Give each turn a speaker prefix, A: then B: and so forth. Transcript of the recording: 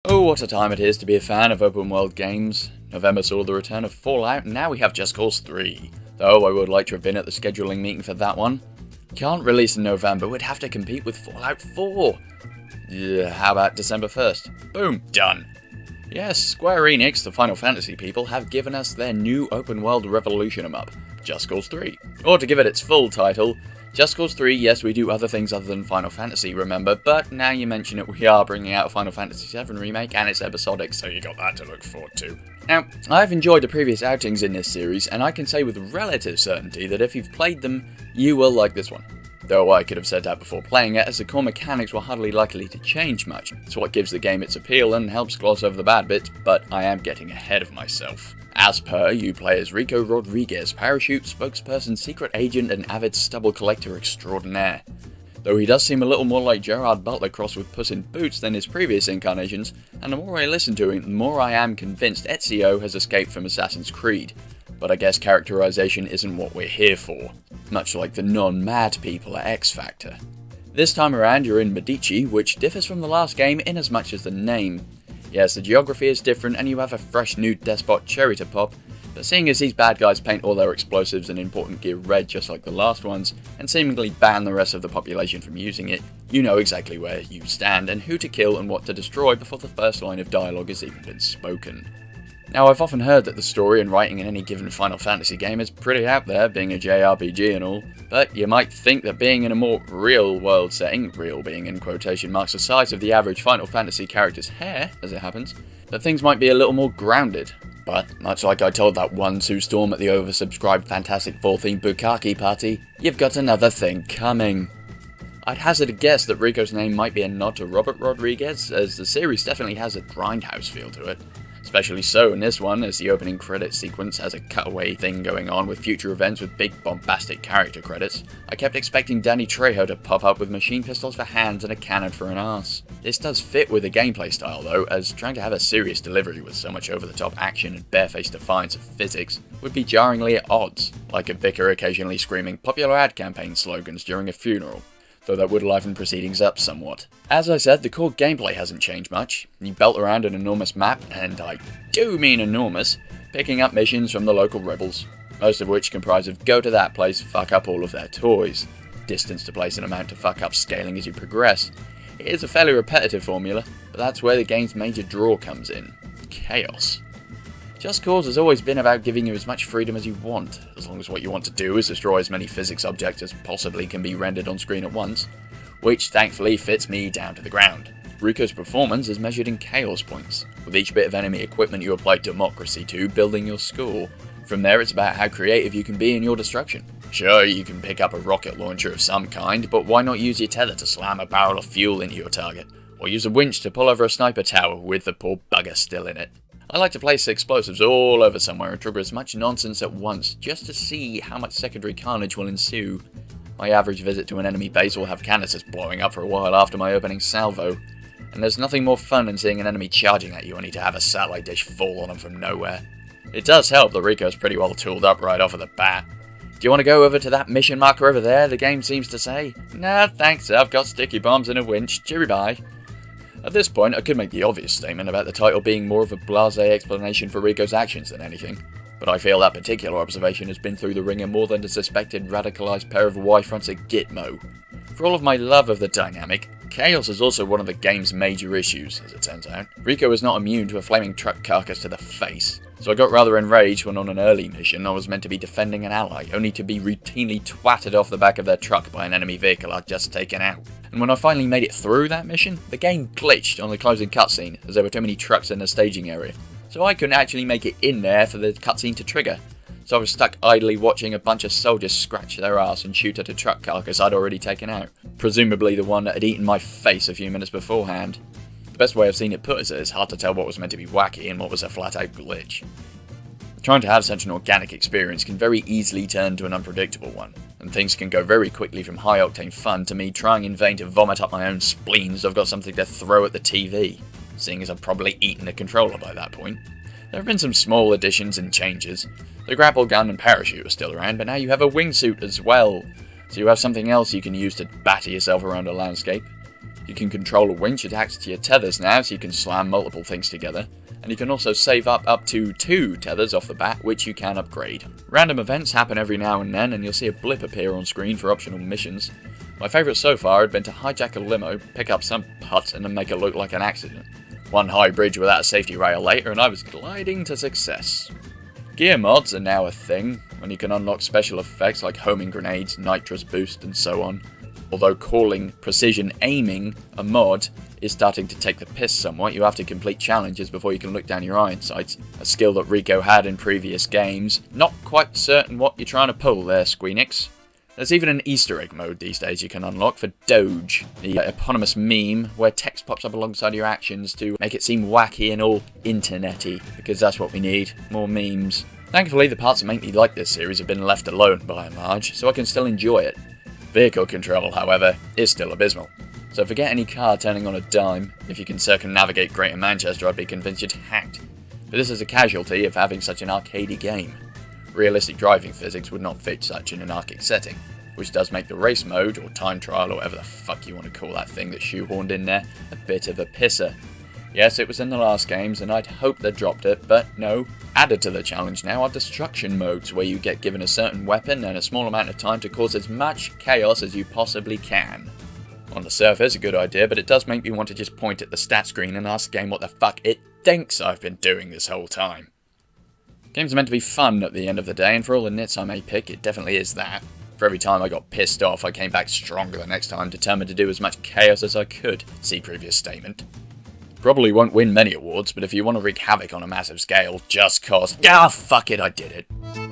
A: Oh, what a time it is to be a fan of open world games. November saw the return of Fallout, and now we have Just Cause 3. Though I would like to have been at the scheduling meeting for that one. Can't release in November, we'd have to compete with Fallout 4. Yeah, how about December 1st? Boom, done. Yes, Square Enix, the Final Fantasy people, have given us their new open world revolution em-up, Just Cause 3. Or to give it its full title, Just Cause 3, yes, we do other things other than Final Fantasy, remember, but now you mention it, we are bringing out a Final Fantasy VII remake, and it's episodic, so you got that to look forward to. Now, I've enjoyed the previous outings in this series, and I can say with relative certainty that if you've played them, you will like this one. Though I could have said that before playing it, as the core mechanics were hardly likely to change much. It's what gives the game its appeal and helps gloss over the bad bits, but I am getting ahead of myself. As per, you play as Rico Rodriguez, parachute spokesperson, secret agent, and avid stubble collector extraordinaire. Though he does seem a little more like Gerard Butler crossed with Puss in Boots than his previous incarnations, and the more I listen to him, the more I am convinced Ezio has escaped from Assassin's Creed. But I guess characterization isn't what we're here for, much like the non-mad people at X Factor. This time around you're in Medici, which differs from the last game in as much as the name. Yes, the geography is different and you have a fresh new despot cherry to pop, but seeing as these bad guys paint all their explosives and important gear red just like the last ones, and seemingly ban the rest of the population from using it, you know exactly where you stand and who to kill and what to destroy before the first line of dialogue has even been spoken. Now, I've often heard that the story and writing in any given Final Fantasy game is pretty out there, being a JRPG and all, but you might think that being in a more real-world setting, real being in quotation marks the size of the average Final Fantasy character's hair, as it happens, that things might be a little more grounded. But, much like I told that one Sue Storm at the oversubscribed Fantastic Four-themed Bukkake party, you've got another thing coming. I'd hazard a guess that Rico's name might be a nod to Robert Rodriguez, as the series definitely has a grindhouse feel to it. Especially so in this one, as the opening credits sequence has a cutaway thing going on with future events with big bombastic character credits. I kept expecting Danny Trejo to pop up with machine pistols for hands and a cannon for an arse. This does fit with the gameplay style though, as trying to have a serious delivery with so much over-the-top action and barefaced defiance of physics would be jarringly at odds, like a vicar occasionally screaming popular ad campaign slogans during a funeral. Though that would liven proceedings up somewhat. As I said, the core gameplay hasn't changed much. You belt around an enormous map, and I do mean enormous, picking up missions from the local rebels, most of which comprise of go to that place, fuck up all of their toys. Distance to place and amount to fuck up scaling as you progress. It is a fairly repetitive formula, but that's where the game's major draw comes in. Chaos. Just Cause has always been about giving you as much freedom as you want, as long as what you want to do is destroy as many physics objects as possibly can be rendered on screen at once, which thankfully fits me down to the ground. Rico's performance is measured in chaos points, with each bit of enemy equipment you apply democracy to building your score. From there it's about how creative you can be in your destruction. Sure, you can pick up a rocket launcher of some kind, but why not use your tether to slam a barrel of fuel into your target, or use a winch to pull over a sniper tower with the poor bugger still in it. I like to place explosives all over somewhere and trigger as much nonsense at once, just to see how much secondary carnage will ensue. My average visit to an enemy base will have canisters blowing up for a while after my opening salvo, and there's nothing more fun than seeing an enemy charging at you only to have a satellite dish fall on them from nowhere. It does help that Rico's pretty well tooled up right off of the bat. Do you want to go over to that mission marker over there, the game seems to say? Nah, thanks, I've got sticky bombs and a winch, cheery bye. At this point, I could make the obvious statement about the title being more of a blasé explanation for Rico's actions than anything, but I feel that particular observation has been through the ringer more than a suspected radicalised pair of Y-fronts at Gitmo. For all of my love of the dynamic, chaos is also one of the game's major issues, as it turns out. Rico is not immune to a flaming truck carcass to the face, so I got rather enraged when on an early mission I was meant to be defending an ally, only to be routinely twatted off the back of their truck by an enemy vehicle I'd just taken out. And when I finally made it through that mission, the game glitched on the closing cutscene, as there were too many trucks in the staging area, so I couldn't actually make it in there for the cutscene to trigger. So I was stuck idly watching a bunch of soldiers scratch their ass and shoot at a truck carcass I'd already taken out, presumably the one that had eaten my face a few minutes beforehand. The best way I've seen it put is that it's hard to tell what was meant to be wacky and what was a flat-out glitch. Trying to have such an organic experience can very easily turn to an unpredictable one, and things can go very quickly from high-octane fun to me trying in vain to vomit up my own spleen so I've got something to throw at the TV, seeing as I've probably eaten the controller by that point. There have been some small additions and changes. The grapple gun and parachute are still around, but now you have a wingsuit as well, so you have something else you can use to batter yourself around a landscape. You can control a winch attached to your tethers now, so you can slam multiple things together. And you can also save up to 2 tethers off the bat, which you can upgrade. Random events happen every now and then, and you'll see a blip appear on screen for optional missions. My favourite so far had been to hijack a limo, pick up some putt, and then make it look like an accident. One high bridge without a safety rail later, and I was gliding to success. Gear mods are now a thing, when you can unlock special effects like homing grenades, nitrous boost, and so on. Although calling precision aiming a mod is starting to take the piss somewhat, you have to complete challenges before you can look down your iron sights, a skill that Rico had in previous games. Not quite certain what you're trying to pull there, Squeenix. There's even an Easter egg mode these days you can unlock for Doge, the eponymous meme where text pops up alongside your actions to make it seem wacky and all internety, because that's what we need, more memes. Thankfully, the parts that make me like this series have been left alone by and large, so I can still enjoy it. Vehicle control, however, is still abysmal. So forget any car turning on a dime. If you can circumnavigate Greater Manchester, I'd be convinced you're hacked. But this is a casualty of having such an arcadey game. Realistic driving physics would not fit such an anarchic setting, which does make the race mode, or time trial, or whatever the fuck you want to call that thing that's shoehorned in there, a bit of a pisser. Yes, it was in the last games, and I'd hoped they'd dropped it, but no. Added to the challenge now are destruction modes, where you get given a certain weapon and a small amount of time to cause as much chaos as you possibly can. On the surface, a good idea, but it does make me want to just point at the stat screen and ask the game what the fuck it thinks I've been doing this whole time. Games are meant to be fun at the end of the day, and for all the nits I may pick, it definitely is that. For every time I got pissed off, I came back stronger the next time, determined to do as much chaos as I could. See previous statement. Probably won't win many awards, but if you want to wreak havoc on a massive scale, just cause... Ah, fuck it, I did it.